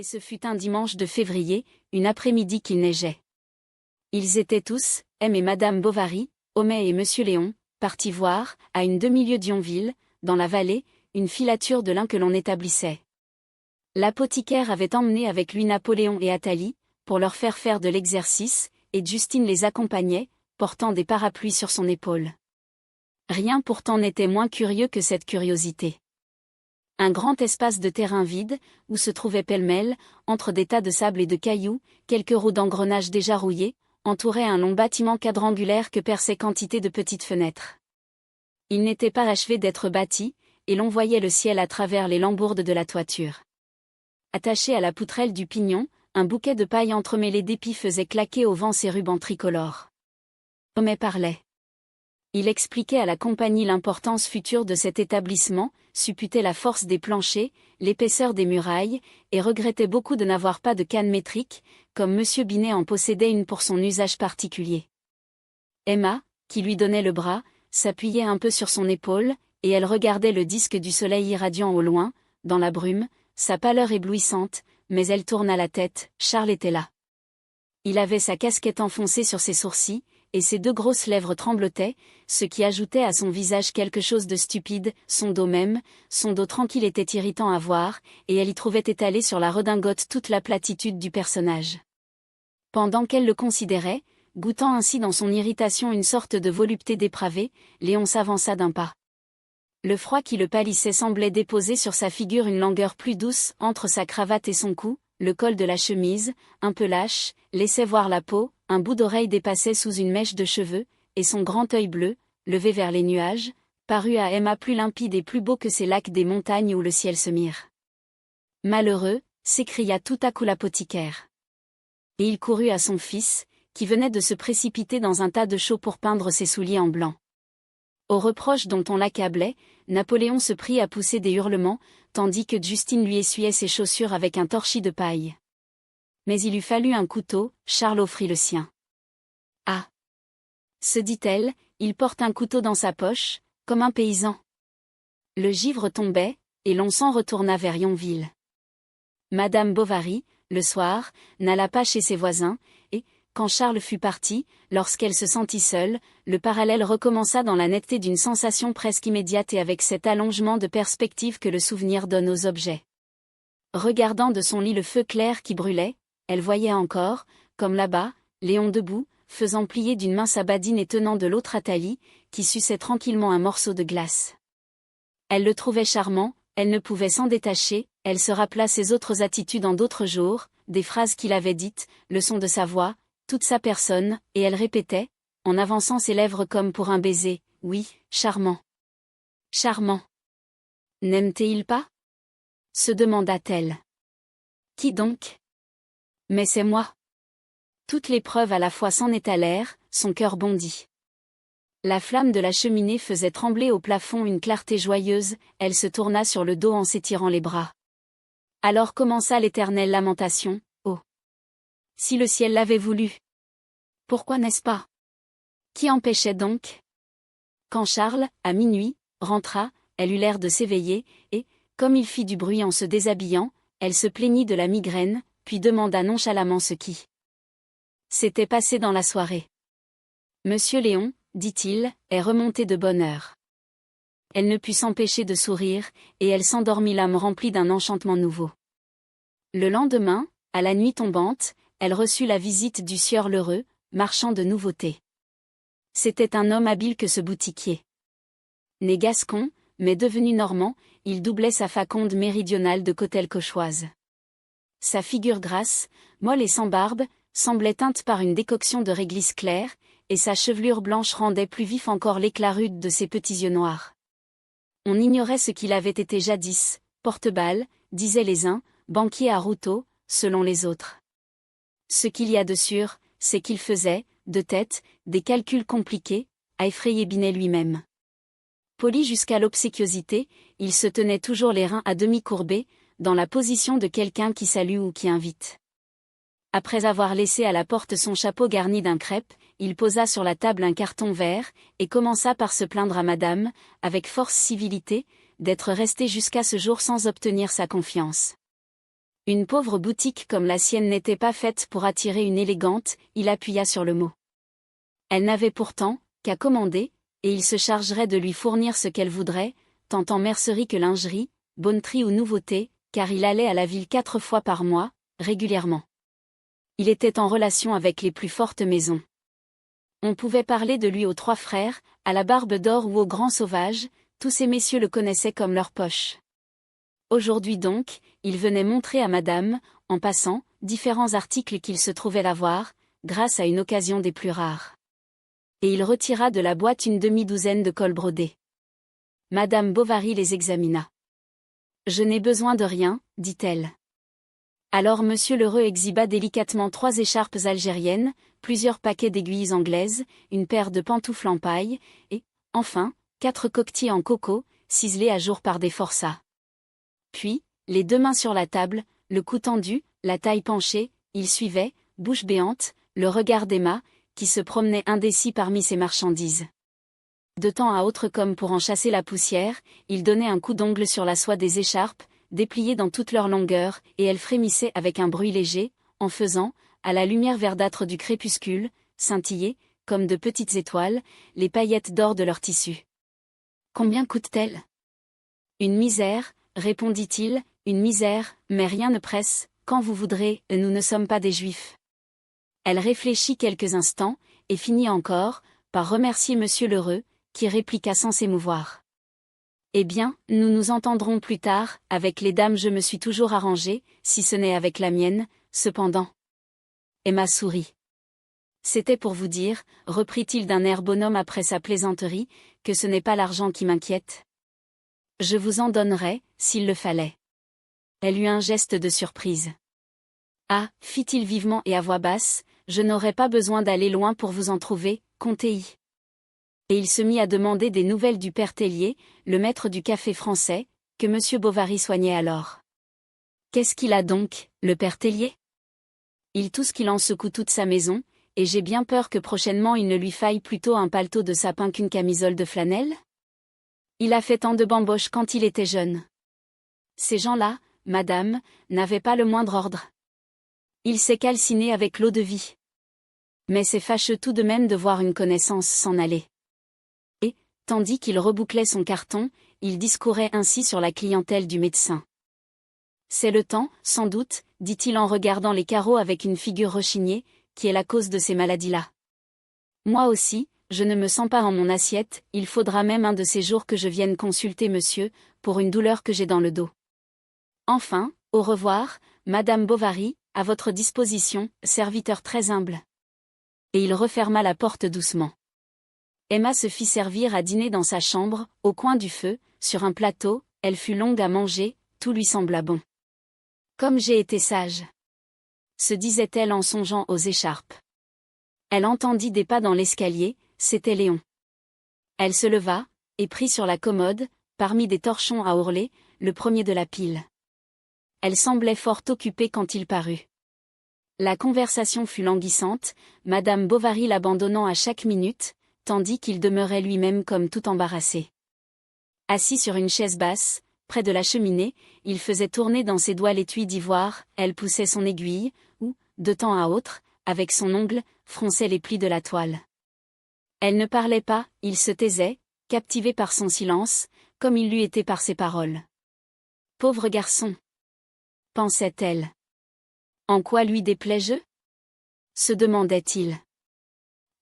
Ce fut un dimanche de février, une après-midi qu'il neigeait. Ils étaient tous, M et Madame Bovary, Homais et Monsieur Léon, partis voir, à une demi-lieue d'Yonville, dans la vallée, une filature de lin que l'on établissait. L'apothicaire avait emmené avec lui Napoléon et Athalie, pour leur faire de l'exercice, et Justine les accompagnait, portant des parapluies sur son épaule. Rien pourtant n'était moins curieux que cette curiosité. Un grand espace de terrain vide, où se trouvaient pêle-mêle, entre des tas de sable et de cailloux, quelques roues d'engrenage déjà rouillées, entourait un long bâtiment quadrangulaire que perçaient quantité de petites fenêtres. Il n'était pas achevé d'être bâti, et l'on voyait le ciel à travers les lambourdes de la toiture. Attaché à la poutrelle du pignon, un bouquet de paille entremêlé d'épis faisait claquer au vent ses rubans tricolores. Homais parlait. Il expliquait à la compagnie l'importance future de cet établissement, supputait la force des planchers, l'épaisseur des murailles, et regrettait beaucoup de n'avoir pas de canne métrique, comme M. Binet en possédait une pour son usage particulier. Emma, qui lui donnait le bras, s'appuyait un peu sur son épaule, et elle regardait le disque du soleil irradiant au loin, dans la brume, sa pâleur éblouissante, mais elle tourna la tête, Charles était là. Il avait sa casquette enfoncée sur ses sourcils, et ses deux grosses lèvres tremblotaient, ce qui ajoutait à son visage quelque chose de stupide, son dos tranquille était irritant à voir, et elle y trouvait étalée sur la redingote toute la platitude du personnage. Pendant qu'elle le considérait, goûtant ainsi dans son irritation une sorte de volupté dépravée, Léon s'avança d'un pas. Le froid qui le pâlissait semblait déposer sur sa figure une langueur plus douce, entre sa cravate et son cou, le col de la chemise, un peu lâche, laissait voir la peau, un bout d'oreille dépassait sous une mèche de cheveux, et son grand œil bleu, levé vers les nuages, parut à Emma plus limpide et plus beau que ces lacs des montagnes où le ciel se mire. Malheureux, s'écria tout à coup l'apothicaire. Et il courut à son fils, qui venait de se précipiter dans un tas de chaux pour peindre ses souliers en blanc. Aux reproches dont on l'accablait, Napoléon se prit à pousser des hurlements, tandis que Justine lui essuyait ses chaussures avec un torchis de paille. Mais il eût fallu un couteau, Charles offrit le sien. Ah! Se dit-elle, il porte un couteau dans sa poche, comme un paysan. Le givre tombait, et l'on s'en retourna vers Yonville. Madame Bovary, le soir, n'alla pas chez ses voisins, et, quand Charles fut parti, lorsqu'elle se sentit seule, le parallèle recommença dans la netteté d'une sensation presque immédiate et avec cet allongement de perspective que le souvenir donne aux objets. Regardant de son lit le feu clair qui brûlait, elle voyait encore, comme là-bas, Léon debout, faisant plier d'une main sa badine et tenant de l'autre Athalie, qui suçait tranquillement un morceau de glace. Elle le trouvait charmant, elle ne pouvait s'en détacher, elle se rappela ses autres attitudes en d'autres jours, des phrases qu'il avait dites, le son de sa voix, toute sa personne, et elle répétait, en avançant ses lèvres comme pour un baiser, oui, charmant. Charmant. N'aime-t-il pas? Se demanda-t-elle. Qui donc? Mais c'est moi. Toutes les preuves à la fois s'en étalèrent, son cœur bondit. La flamme de la cheminée faisait trembler au plafond une clarté joyeuse, elle se tourna sur le dos en s'étirant les bras. Alors commença l'éternelle lamentation, oh! Si le ciel l'avait voulu! Pourquoi n'est-ce pas? Qui empêchait donc? Quand Charles, à minuit, rentra, elle eut l'air de s'éveiller, et, comme il fit du bruit en se déshabillant, elle se plaignit de la migraine, puis demanda nonchalamment ce qui s'était passé dans la soirée. Monsieur Léon, dit-il, est remonté de bonne heure. Elle ne put s'empêcher de sourire, et elle s'endormit l'âme remplie d'un enchantement nouveau. Le lendemain, à la nuit tombante, elle reçut la visite du sieur Lheureux, marchand de nouveautés. C'était un homme habile que ce boutiquier. Né gascon, mais devenu normand, il doublait sa faconde méridionale de cautèle cauchoise. Sa figure grasse, molle et sans barbe, semblait teinte par une décoction de réglisse claire, et sa chevelure blanche rendait plus vif encore l'éclat rude de ses petits yeux noirs. On ignorait ce qu'il avait été jadis, porte-balle, disaient les uns, banquier à rouleau, selon les autres. Ce qu'il y a de sûr, c'est qu'il faisait, de tête, des calculs compliqués, à effrayer Binet lui-même. Poli jusqu'à l'obséquiosité, il se tenait toujours les reins à demi courbés, dans la position de quelqu'un qui salue ou qui invite. Après avoir laissé à la porte son chapeau garni d'un crêpe, il posa sur la table un carton vert, et commença par se plaindre à madame, avec force civilité, d'être resté jusqu'à ce jour sans obtenir sa confiance. Une pauvre boutique comme la sienne n'était pas faite pour attirer une élégante, il appuya sur le mot. Elle n'avait pourtant qu'à commander, et il se chargerait de lui fournir ce qu'elle voudrait, tant en mercerie que lingerie, bonneterie ou nouveauté, car il allait à la ville 4 fois par mois, régulièrement. Il était en relation avec les plus fortes maisons. On pouvait parler de lui aux 3 frères, à la Barbe d'Or ou au Grand Sauvage, tous ces messieurs le connaissaient comme leur poche. Aujourd'hui donc, il venait montrer à madame, en passant, différents articles qu'il se trouvait l'avoir, grâce à une occasion des plus rares. Et il retira de la boîte une demi-douzaine de cols brodés. Madame Bovary les examina. « Je n'ai besoin de rien, dit-elle. » Alors monsieur Lheureux exhiba délicatement 3 écharpes algériennes, plusieurs paquets d'aiguilles anglaises, une paire de pantoufles en paille, et, enfin, 4 coquetiers en coco, ciselés à jour par des forçats. Puis, les 2 mains sur la table, le cou tendu, la taille penchée, il suivait, bouche béante, le regard d'Emma, qui se promenait indécis parmi ses marchandises. De temps à autre comme pour en chasser la poussière, il donnait un coup d'ongle sur la soie des écharpes, dépliées dans toute leur longueur, et elles frémissaient avec un bruit léger, en faisant, à la lumière verdâtre du crépuscule, scintiller, comme de petites étoiles, les paillettes d'or de leur tissu. « Combien coûte-t-elle ? » « Une misère, répondit-il, une misère, mais rien ne presse, quand vous voudrez, nous ne sommes pas des juifs. » Elle réfléchit quelques instants, et finit encore, par remercier monsieur Lheureux, qui répliqua sans s'émouvoir. « Eh bien, nous nous entendrons plus tard, avec les dames je me suis toujours arrangé, si ce n'est avec la mienne, cependant. » Emma sourit. « C'était pour vous dire, reprit-il d'un air bonhomme après sa plaisanterie, que ce n'est pas l'argent qui m'inquiète. Je vous en donnerais, s'il le fallait. » Elle eut un geste de surprise. « Ah, fit-il vivement et à voix basse, je n'aurais pas besoin d'aller loin pour vous en trouver, comptez-y. » Et il se mit à demander des nouvelles du père Tellier, le maître du café français, que monsieur Bovary soignait alors. « Qu'est-ce qu'il a donc, le père Tellier ? Il tousse qu'il en secoue toute sa maison, et j'ai bien peur que prochainement il ne lui faille plutôt un paletot de sapin qu'une camisole de flanelle ? Il a fait tant de bamboches quand il était jeune. Ces gens-là, madame, n'avaient pas le moindre ordre. Il s'est calciné avec l'eau-de-vie. Mais c'est fâcheux tout de même de voir une connaissance s'en aller. » Et, tandis qu'il rebouclait son carton, il discourait ainsi sur la clientèle du médecin. « C'est le temps, sans doute, dit-il en regardant les carreaux avec une figure rechignée, qui est la cause de ces maladies-là. Moi aussi, je ne me sens pas en mon assiette, il faudra même un de ces jours que je vienne consulter monsieur, pour une douleur que j'ai dans le dos. Enfin, au revoir, madame Bovary, à votre disposition, serviteur très humble. » Et il referma la porte doucement. Emma se fit servir à dîner dans sa chambre, au coin du feu, sur un plateau, elle fut longue à manger, tout lui sembla bon. « Comme j'ai été sage !» se disait-elle en songeant aux écharpes. Elle entendit des pas dans l'escalier, c'était Léon. Elle se leva, et prit sur la commode, parmi des torchons à ourler, le premier de la pile. Elle semblait fort occupée quand il parut. La conversation fut languissante, madame Bovary l'abandonnant à chaque minute, tandis qu'il demeurait lui-même comme tout embarrassé. Assis sur une chaise basse, près de la cheminée, il faisait tourner dans ses doigts l'étui d'ivoire, elle poussait son aiguille, ou, de temps à autre, avec son ongle, fronçait les plis de la toile. Elle ne parlait pas, il se taisait, captivé par son silence, comme il l'eût été par ses paroles. « Pauvre garçon !» pensait-elle. « En quoi lui déplais-je ?» se demandait-il.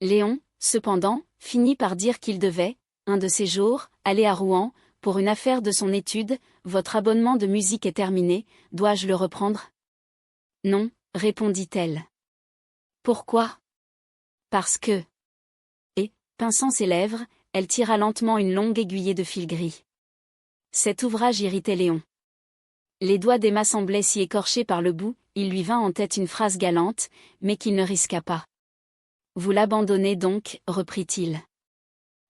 Léon, cependant, finit par dire qu'il devait, un de ces jours, aller à Rouen, pour une affaire de son étude. « Votre abonnement de musique est terminé, dois-je le reprendre ? » « Non, répondit-elle. »« Pourquoi ? » ?»« Parce que... » Et, pinçant ses lèvres, elle tira lentement une longue aiguillée de fil gris. Cet ouvrage irritait Léon. Les doigts d'Emma semblaient si écorchés par le bout, il lui vint en tête une phrase galante, mais qu'il ne risqua pas. « Vous l'abandonnez donc, reprit-il. »«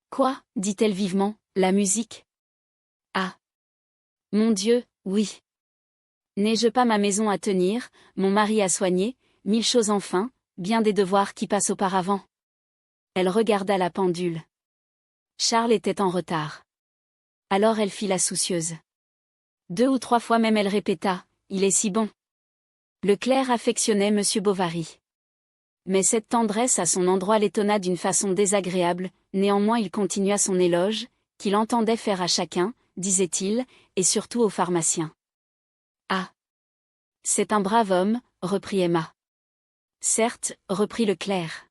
Quoi, dit-elle vivement, la musique ? » ?»« Ah ! Mon Dieu, oui. N'ai-je pas ma maison à tenir, mon mari à soigner, 1000 choses enfin, bien des devoirs qui passent auparavant. » Elle regarda la pendule. Charles était en retard. Alors elle fit la soucieuse. 2 ou 3 fois même elle répéta, « Il est si bon. » Le clerc affectionnait M. Bovary. Mais cette tendresse à son endroit l'étonna d'une façon désagréable, néanmoins il continua son éloge, qu'il entendait faire à chacun, disait-il, et surtout au pharmacien. « Ah! C'est un brave homme, reprit Emma. « Certes, reprit le clerc. »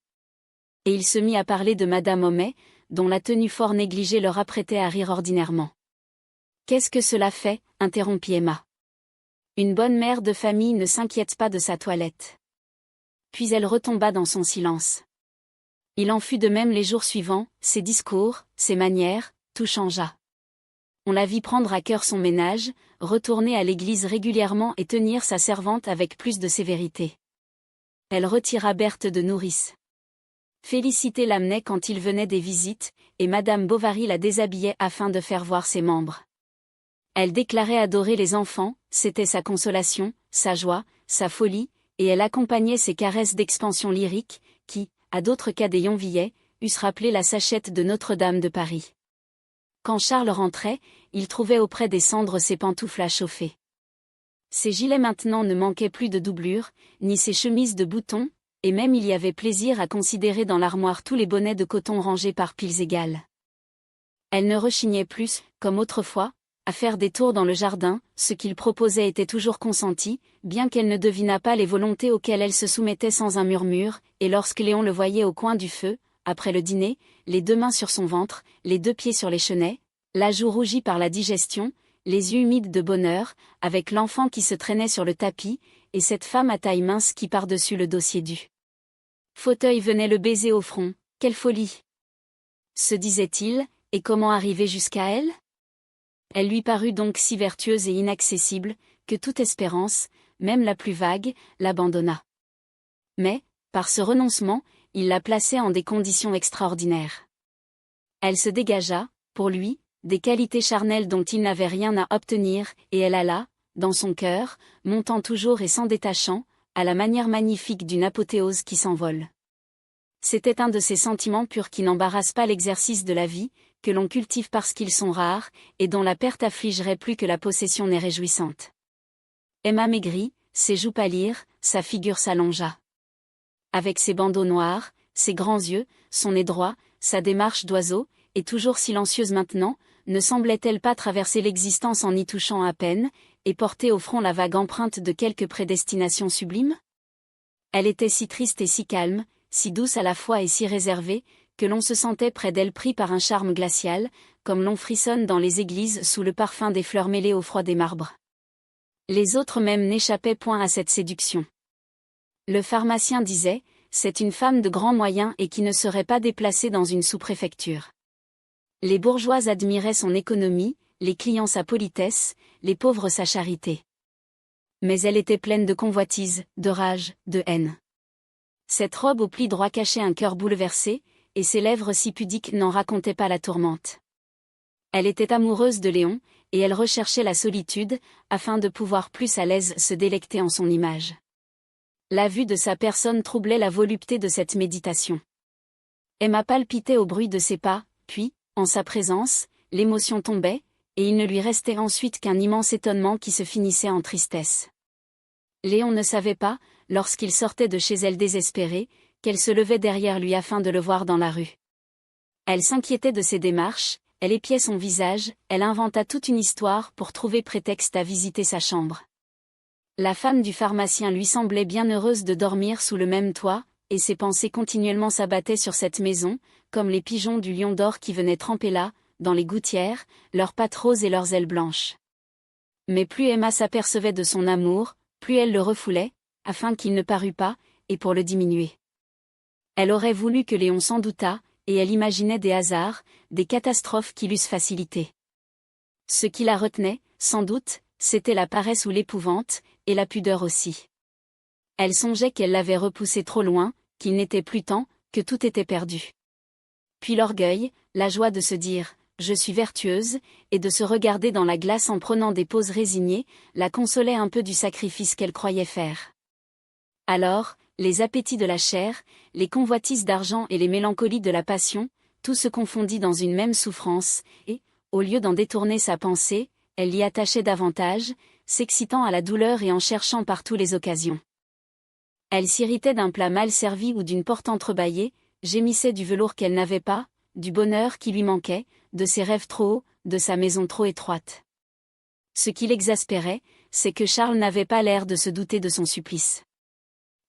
Et il se mit à parler de Madame Homais, dont la tenue fort négligée leur apprêtait à rire ordinairement. « Qu'est-ce que cela fait » interrompit Emma. « Une bonne mère de famille ne s'inquiète pas de sa toilette. » Puis elle retomba dans son silence. Il en fut de même les jours suivants, ses discours, ses manières, tout changea. On la vit prendre à cœur son ménage, retourner à l'église régulièrement et tenir sa servante avec plus de sévérité. Elle retira Berthe de nourrice. Félicité l'amenait quand il venait des visites, et Madame Bovary la déshabillait afin de faire voir ses membres. Elle déclarait adorer les enfants, c'était sa consolation, sa joie, sa folie, et elle accompagnait ses caresses d'expansion lyrique, qui, à d'autres cas des Yonvillais, eussent rappelé la sachette de Notre-Dame de Paris. Quand Charles rentrait, il trouvait auprès des cendres ses pantoufles à chauffer. Ses gilets maintenant ne manquaient plus de doublures, ni ses chemises de boutons, et même il y avait plaisir à considérer dans l'armoire tous les bonnets de coton rangés par piles égales. Elle ne rechignait plus, comme autrefois, à faire des tours dans le jardin, ce qu'il proposait était toujours consenti, bien qu'elle ne devinât pas les volontés auxquelles elle se soumettait sans un murmure, et lorsque Léon le voyait au coin du feu, après le dîner, les deux mains sur son ventre, les deux pieds sur les chenets, la joue rougie par la digestion, les yeux humides de bonheur, avec l'enfant qui se traînait sur le tapis, et cette femme à taille mince qui par-dessus le dossier du fauteuil venait le baiser au front, quelle folie! Se disait-il, et comment arriver jusqu'à elle? Elle lui parut donc si vertueuse et inaccessible, que toute espérance, même la plus vague, l'abandonna. Mais, par ce renoncement, il la plaçait en des conditions extraordinaires. Elle se dégagea, pour lui, des qualités charnelles dont il n'avait rien à obtenir, et elle alla, dans son cœur, montant toujours et s'en détachant, à la manière magnifique d'une apothéose qui s'envole. C'était un de ces sentiments purs qui n'embarrassent pas l'exercice de la vie, que l'on cultive parce qu'ils sont rares, et dont la perte affligerait plus que la possession n'est réjouissante. Emma maigrit, ses joues pâlirent, sa figure s'allongea. Avec ses bandeaux noirs, ses grands yeux, son nez droit, sa démarche d'oiseau, et toujours silencieuse maintenant, ne semblait-elle pas traverser l'existence en y touchant à peine, et porter au front la vague empreinte de quelque prédestination sublime? Elle était si triste et si calme, si douce à la fois et si réservée, que l'on se sentait près d'elle pris par un charme glacial, comme l'on frissonne dans les églises sous le parfum des fleurs mêlées au froid des marbres. Les autres même n'échappaient point à cette séduction. Le pharmacien disait, c'est une femme de grands moyens et qui ne serait pas déplacée dans une sous-préfecture. Les bourgeois admiraient son économie, les clients sa politesse, les pauvres sa charité. Mais elle était pleine de convoitise, de rage, de haine. Cette robe aux plis droits cachait un cœur bouleversé, et ses lèvres si pudiques n'en racontaient pas la tourmente. Elle était amoureuse de Léon, et elle recherchait la solitude, afin de pouvoir plus à l'aise se délecter en son image. La vue de sa personne troublait la volupté de cette méditation. Emma palpitait au bruit de ses pas, puis, en sa présence, l'émotion tombait, et il ne lui restait ensuite qu'un immense étonnement qui se finissait en tristesse. Léon ne savait pas, lorsqu'il sortait de chez elle désespéré, qu'elle se levait derrière lui afin de le voir dans la rue. Elle s'inquiétait de ses démarches, elle épiait son visage, elle inventa toute une histoire pour trouver prétexte à visiter sa chambre. La femme du pharmacien lui semblait bien heureuse de dormir sous le même toit, et ses pensées continuellement s'abattaient sur cette maison, comme les pigeons du Lion d'Or qui venaient tremper là, dans les gouttières, leurs pattes roses et leurs ailes blanches. Mais plus Emma s'apercevait de son amour, plus elle le refoulait, afin qu'il ne parût pas, et pour le diminuer. Elle aurait voulu que Léon s'en doutât, et elle imaginait des hasards, des catastrophes qui l'eussent facilité. Ce qui la retenait, sans doute, c'était la paresse ou l'épouvante, et la pudeur aussi. Elle songeait qu'elle l'avait repoussé trop loin, qu'il n'était plus temps, que tout était perdu. Puis l'orgueil, la joie de se dire « je suis vertueuse », et de se regarder dans la glace en prenant des poses résignées, la consolait un peu du sacrifice qu'elle croyait faire. Alors, les appétits de la chair, les convoitises d'argent et les mélancolies de la passion, tout se confondit dans une même souffrance, et, au lieu d'en détourner sa pensée, elle l'y attachait davantage, s'excitant à la douleur et en cherchant partout les occasions. Elle s'irritait d'un plat mal servi ou d'une porte entrebâillée, gémissait du velours qu'elle n'avait pas, du bonheur qui lui manquait, de ses rêves trop hauts, de sa maison trop étroite. Ce qui l'exaspérait, c'est que Charles n'avait pas l'air de se douter de son supplice.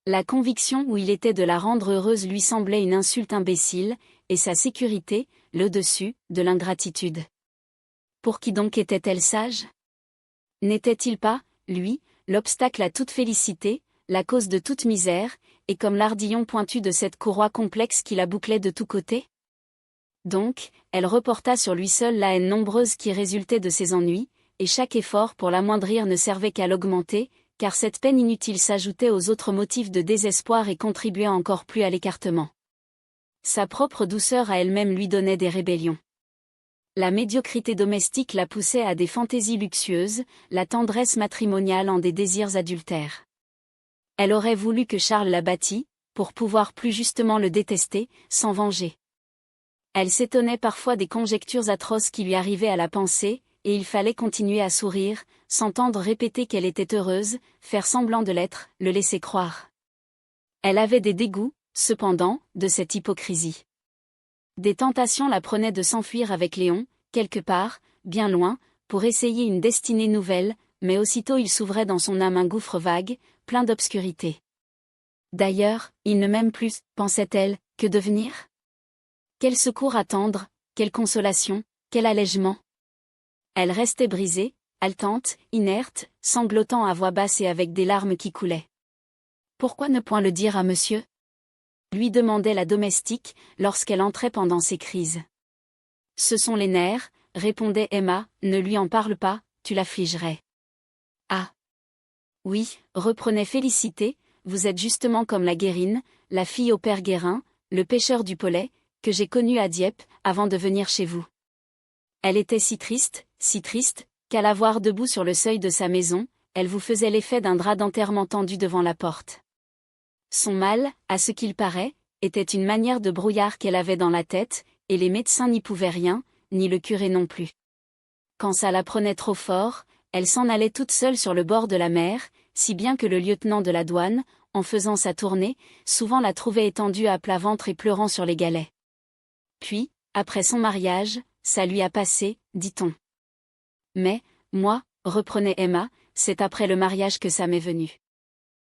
La conviction où il était de la rendre heureuse lui semblait une insulte imbécile, et sa sécurité, le dessus, de l'ingratitude. Pour qui donc était-elle sage? N'était-il pas, lui, l'obstacle à toute félicité, la cause de toute misère, et comme l'ardillon pointu de cette courroie complexe qui la bouclait de tous côtés? Donc, elle reporta sur lui seul la haine nombreuse qui résultait de ses ennuis, et chaque effort pour l'amoindrir ne servait qu'à l'augmenter, car cette peine inutile s'ajoutait aux autres motifs de désespoir et contribuait encore plus à l'écartement. Sa propre douceur à elle-même lui donnait des rébellions. La médiocrité domestique la poussait à des fantaisies luxueuses, la tendresse matrimoniale en des désirs adultères. Elle aurait voulu que Charles la battît, pour pouvoir plus justement le détester, s'en venger. Elle s'étonnait parfois des conjectures atroces qui lui arrivaient à la pensée, et il fallait continuer à sourire, s'entendre répéter qu'elle était heureuse, faire semblant de l'être, le laisser croire. Elle avait des dégoûts, cependant, de cette hypocrisie. Des tentations la prenaient de s'enfuir avec Léon, quelque part, bien loin, pour essayer une destinée nouvelle, mais aussitôt il s'ouvrait dans son âme un gouffre vague, plein d'obscurité. D'ailleurs, il ne m'aime plus, pensait-elle, que devenir? Quel secours attendre, quelle consolation, quel allègement? Elle restait brisée, haletante, inerte, sanglotant à voix basse et avec des larmes qui coulaient. Pourquoi ne point le dire à monsieur? Lui demandait la domestique, lorsqu'elle entrait pendant ses crises. Ce sont les nerfs, répondait Emma, ne lui en parle pas, tu l'affligerais. Ah! Oui, reprenait Félicité, vous êtes justement comme la Guérine, la fille au père Guérin, le pêcheur du Pollet, que j'ai connu à Dieppe, avant de venir chez vous. Elle était si triste, qu'à la voir debout sur le seuil de sa maison, elle vous faisait l'effet d'un drap d'enterrement tendu devant la porte. Son mal, à ce qu'il paraît, était une manière de brouillard qu'elle avait dans la tête, et les médecins n'y pouvaient rien, ni le curé non plus. Quand ça la prenait trop fort, elle s'en allait toute seule sur le bord de la mer, si bien que le lieutenant de la douane, en faisant sa tournée, souvent la trouvait étendue à plat ventre et pleurant sur les galets. Puis, après son mariage, ça lui a passé, dit-on. Mais, moi, reprenait Emma, c'est après le mariage que ça m'est venu.